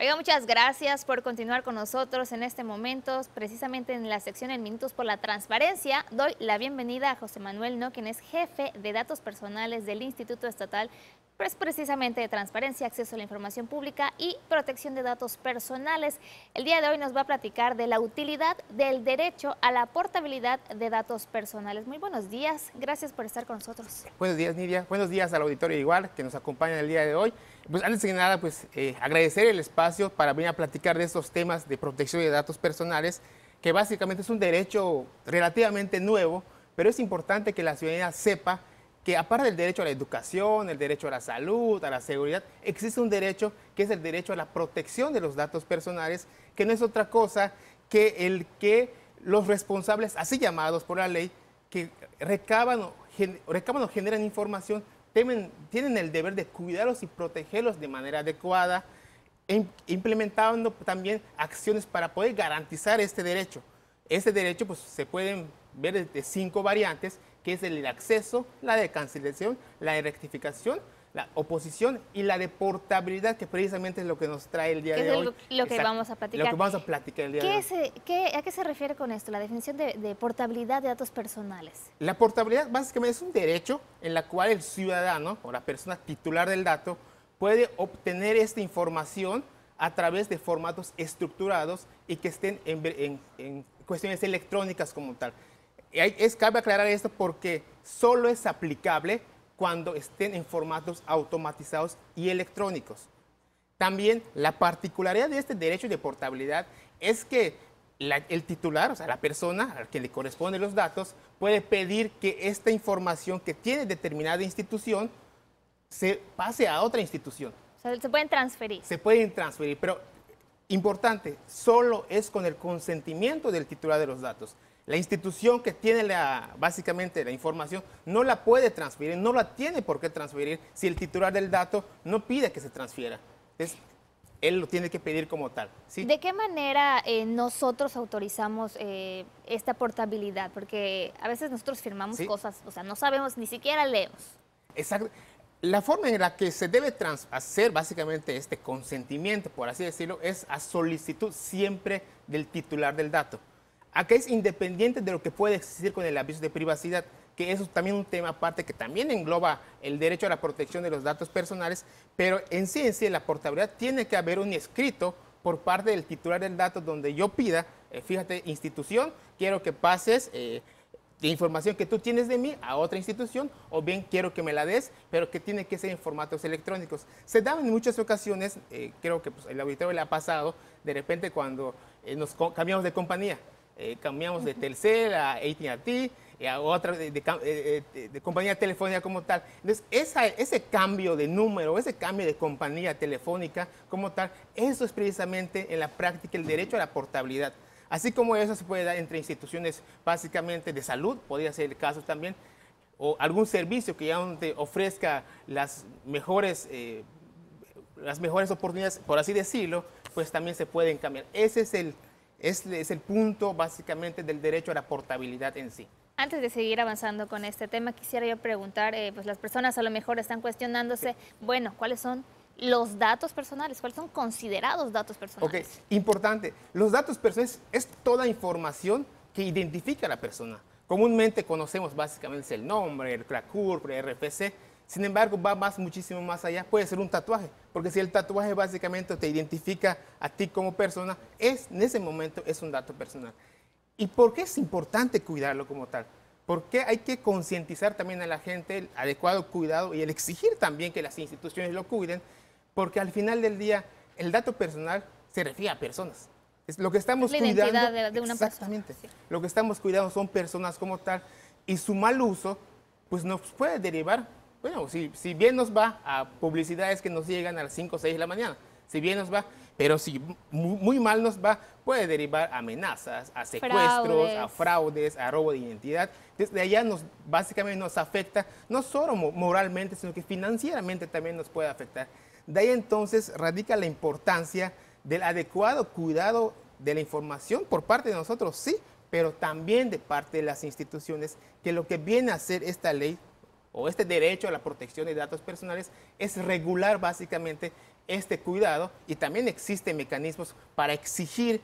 Oiga, muchas gracias por continuar con nosotros en este momento, precisamente en la sección en Minutos por la Transparencia. Doy la bienvenida a José Manuel No, quien es jefe de datos personales del Instituto Estatal, pues precisamente de Transparencia, Acceso a la Información Pública y Protección de Datos Personales. El día de hoy nos va a platicar de la utilidad del derecho a la portabilidad de datos personales. Muy buenos días, gracias por estar con nosotros. Buenos días, Nidia. Buenos días al auditorio igual que nos acompaña el día de hoy. Pues antes que nada, agradecer el espacio para venir a platicar de estos temas de protección de datos personales, que básicamente es un derecho relativamente nuevo, pero es importante que la ciudadanía sepa que aparte del derecho a la educación, el derecho a la salud, a la seguridad, existe un derecho que es el derecho a la protección de los datos personales, que no es otra cosa que el que los responsables, así llamados por la ley, que recaban o generan información, tienen el deber de cuidarlos y protegerlos de manera adecuada, implementando también acciones para poder garantizar este derecho. Este derecho pues, se pueden ver de 5 variantes, que es el de acceso, la de cancelación, la de rectificación, la oposición y la de portabilidad, que precisamente es lo que nos trae el día de hoy. Lo que vamos a platicar. Lo que vamos a platicar el día de hoy. ¿A qué se refiere con esto, la definición de portabilidad de datos personales? La portabilidad básicamente es un derecho en la cual el ciudadano o la persona titular del dato puede obtener esta información a través de formatos estructurados y que estén en cuestiones electrónicas como tal. Cabe aclarar esto porque solo es aplicable cuando estén en formatos automatizados y electrónicos. También la particularidad de este derecho de portabilidad es que el titular, o sea, la persona a quien le corresponden los datos, puede pedir que esta información que tiene determinada institución se pase a otra institución. O sea, se pueden transferir. Se pueden transferir, pero importante, solo es con el consentimiento del titular de los datos. La institución que tiene básicamente la información no la puede transferir, no la tiene por qué transferir si el titular del dato no pide que se transfiera. Entonces, él lo tiene que pedir como tal. ¿Sí? ¿De qué manera nosotros autorizamos esta portabilidad? Porque a veces nosotros firmamos cosas, o sea, no sabemos, ni siquiera leemos. Exacto. La forma en la que se debe hacer básicamente este consentimiento, por así decirlo, es a solicitud siempre del titular del dato. Acá es independiente de lo que puede existir con el aviso de privacidad, que eso es también un tema aparte que también engloba el derecho a la protección de los datos personales, pero en sí la portabilidad tiene que haber un escrito por parte del titular del dato donde yo pida, fíjate, institución, quiero que pases de información que tú tienes de mí a otra institución, o bien quiero que me la des, pero que tiene que ser en formatos electrónicos. Se da en muchas ocasiones, creo que pues, el auditorio le ha pasado, de repente cuando nos cambiamos de compañía, cambiamos de Telcel a AT&T, a otra de compañía telefónica como tal. Entonces, ese cambio de número, ese cambio de compañía telefónica como tal, eso es precisamente en la práctica el derecho a la portabilidad. Así como eso se puede dar entre instituciones básicamente de salud, podría ser el caso también, o algún servicio que ya te ofrezca las mejores oportunidades, por así decirlo, pues también se pueden cambiar. Ese es el punto básicamente del derecho a la portabilidad en sí. Antes de seguir avanzando con este tema, quisiera yo preguntar, pues las personas a lo mejor están cuestionándose, bueno, ¿cuáles son los datos personales? ¿Cuáles son considerados datos personales? Ok, importante. Los datos personales es toda información que identifica a la persona. Comúnmente conocemos básicamente el nombre, el CRACURP, el RFC. Sin embargo, va muchísimo más allá. Puede ser un tatuaje, porque si el tatuaje básicamente te identifica a ti como persona, en ese momento es un dato personal. ¿Y por qué es importante cuidarlo como tal? Porque hay que concientizar también a la gente el adecuado cuidado y el exigir también que las instituciones lo cuiden, porque al final del día el dato personal se refiere a personas. Es lo que estamos cuidando. La identidad de una exactamente. persona. Sí. Lo que estamos cuidando son personas como tal, y su mal uso pues nos puede derivar, bueno, si bien nos va a publicidades que nos llegan a las 5 o 6 de la mañana, si bien nos va, pero si muy mal nos va, puede derivar a amenazas, a secuestros, a fraudes, a robo de identidad. Desde allá básicamente nos afecta, no solo moralmente, sino que financieramente también nos puede afectar. De ahí entonces radica la importancia del adecuado cuidado de la información por parte de nosotros, sí, pero también de parte de las instituciones, que lo que viene a hacer esta ley o este derecho a la protección de datos personales es regular básicamente este cuidado y también existen mecanismos para exigir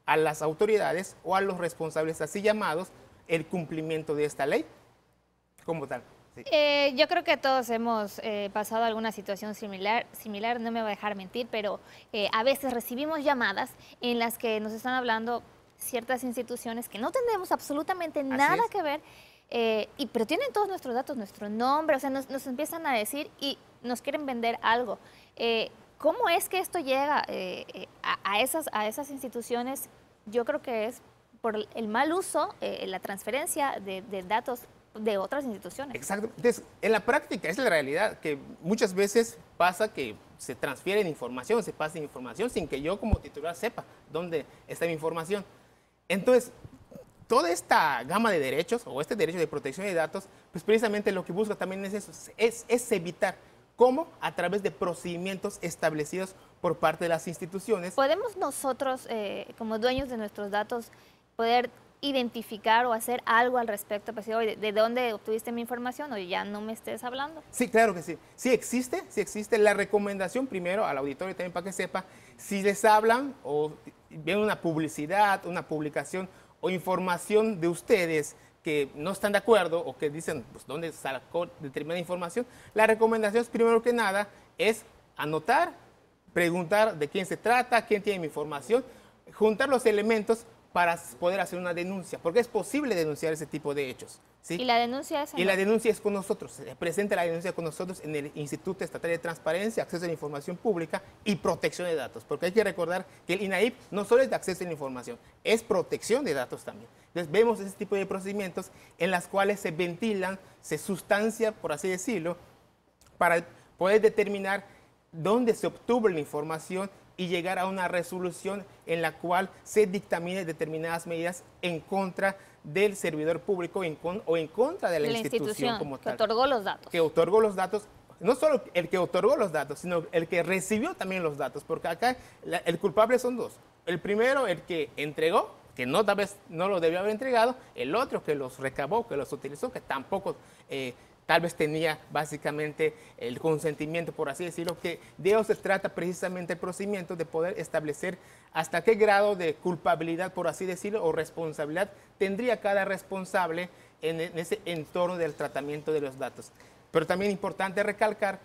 a las autoridades o a los responsables así llamados el cumplimiento de esta ley como tal. Sí. Yo creo que todos hemos pasado alguna situación similar, no me va a dejar mentir, pero a veces recibimos llamadas en las que nos están hablando ciertas instituciones que no tenemos absolutamente nada que ver, pero tienen todos nuestros datos, nuestro nombre, o sea, nos empiezan a decir y nos quieren vender algo. ¿Cómo es que esto llega a esas instituciones? Yo creo que es por el mal uso, la transferencia de datos de otras instituciones. Exacto. Entonces, en la práctica, es la realidad, que muchas veces pasa que se transfiere información, se pasa información sin que yo como titular sepa dónde está mi información. Entonces, toda esta gama de derechos o este derecho de protección de datos, pues precisamente lo que busca también es eso, es evitar. ¿Cómo? A través de procedimientos establecidos por parte de las instituciones. ¿Podemos nosotros, como dueños de nuestros datos, poder identificar o hacer algo al respecto? Pues, oye, ¿de dónde obtuviste mi información? O ya no me estés hablando. Sí, claro que sí. Sí existe la recomendación primero al auditorio también para que sepa si les hablan o ven una publicidad, una publicación o información de ustedes que no están de acuerdo o que dicen, pues, ¿dónde sacó determinada información? La recomendación, primero que nada, es anotar, preguntar de quién se trata, quién tiene mi información, juntar los elementos para poder hacer una denuncia, porque es posible denunciar ese tipo de hechos. ¿Sí? ¿Y la denuncia es? Y la denuncia es con nosotros, se presenta la denuncia con nosotros en el Instituto Estatal de Transparencia, Acceso a la Información Pública y Protección de Datos, porque hay que recordar que el INAIP no solo es de acceso a la información, es protección de datos también. Entonces vemos ese tipo de procedimientos en las cuales se ventilan, se sustancia, por así decirlo, para poder determinar dónde se obtuvo la información y llegar a una resolución en la cual se dictamine determinadas medidas en contra del servidor público o en contra de la institución como tal. Que otorgó los datos. Que otorgó los datos, no solo el que otorgó los datos, sino el que recibió también los datos, porque acá el culpable son dos. El primero, el que entregó, que no, tal vez no lo debió haber entregado, el otro que los recabó, que los utilizó, que tampoco tal vez tenía básicamente el consentimiento, por así decirlo, que de eso se trata precisamente el procedimiento de poder establecer hasta qué grado de culpabilidad, por así decirlo, o responsabilidad tendría cada responsable en ese entorno del tratamiento de los datos. Pero también es importante recalcar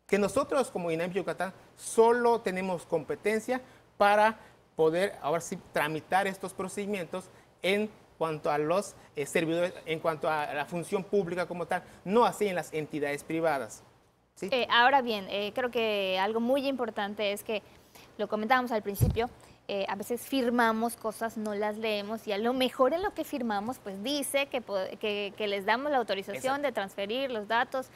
que nosotros como INAIP Yucatán solo tenemos competencia para poder ahora sí tramitar estos procedimientos en cuanto a los servidores, en cuanto a la función pública como tal, no así en las entidades privadas. ¿Sí? Ahora bien, creo que algo muy importante es que, lo comentábamos al principio, a veces firmamos cosas, no las leemos y a lo mejor en lo que firmamos pues dice que les damos la autorización de transferir los datos.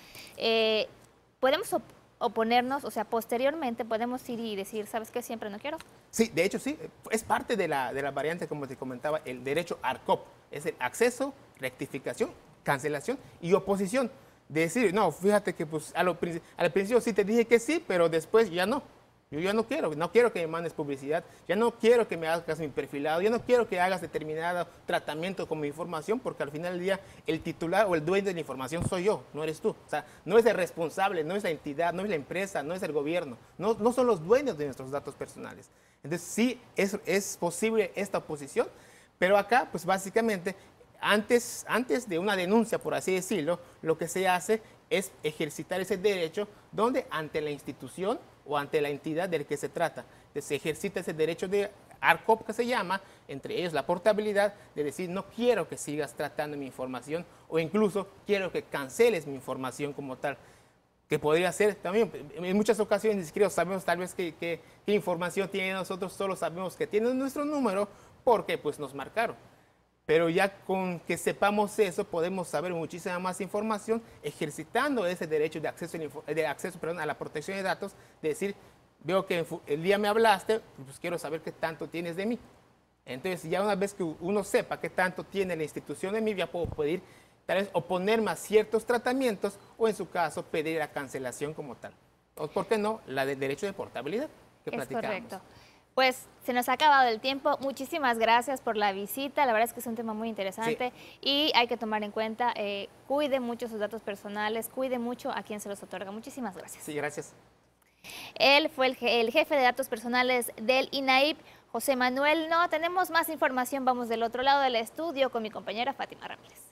Podemos oponernos, o sea, posteriormente podemos ir y decir, ¿sabes qué? Siempre no quiero. Sí, de hecho sí, es parte de la variante, como te comentaba, el derecho ARCOP, es el acceso, rectificación, cancelación y oposición. De decir, no, fíjate que pues al principio sí te dije que sí, pero después ya no. Yo ya no quiero que me mandes publicidad, ya no quiero que me hagas mi perfilado, ya no quiero que hagas determinado tratamiento con mi información, porque al final del día el titular o el dueño de la información soy yo, no eres tú. O sea, no es el responsable, no es la entidad, no es la empresa, no es el gobierno, no son los dueños de nuestros datos personales. Entonces sí es posible esta oposición, pero acá pues básicamente antes de una denuncia, por así decirlo, lo que se hace es ejercitar ese derecho donde ante la institución o ante la entidad del que se trata. Se ejercita ese derecho de ARCOP que se llama, entre ellos la portabilidad, de decir no quiero que sigas tratando mi información o incluso quiero que canceles mi información como tal, que podría ser también, en muchas ocasiones ni siquiera sabemos tal vez qué información tiene nosotros, solo sabemos que tiene nuestro número porque pues nos marcaron. Pero ya con que sepamos eso, podemos saber muchísima más información, ejercitando ese derecho de acceso a la protección de datos, de decir, veo que el día me hablaste, pues quiero saber qué tanto tienes de mí. Entonces, ya una vez que uno sepa qué tanto tiene la institución de mí, ya puedo pedir, tal vez, oponerme a ciertos tratamientos o, en su caso, pedir la cancelación como tal. O, ¿por qué no?, la del derecho de portabilidad que platicamos. Correcto. Pues se nos ha acabado el tiempo. Muchísimas gracias por la visita. La verdad es que es un tema muy interesante y hay que tomar en cuenta, cuide mucho sus datos personales, cuide mucho a quien se los otorga. Muchísimas gracias. Sí, gracias. Él fue el jefe de datos personales del INAIP, José Manuel. No, tenemos más información, vamos del otro lado del estudio con mi compañera Fátima Ramírez.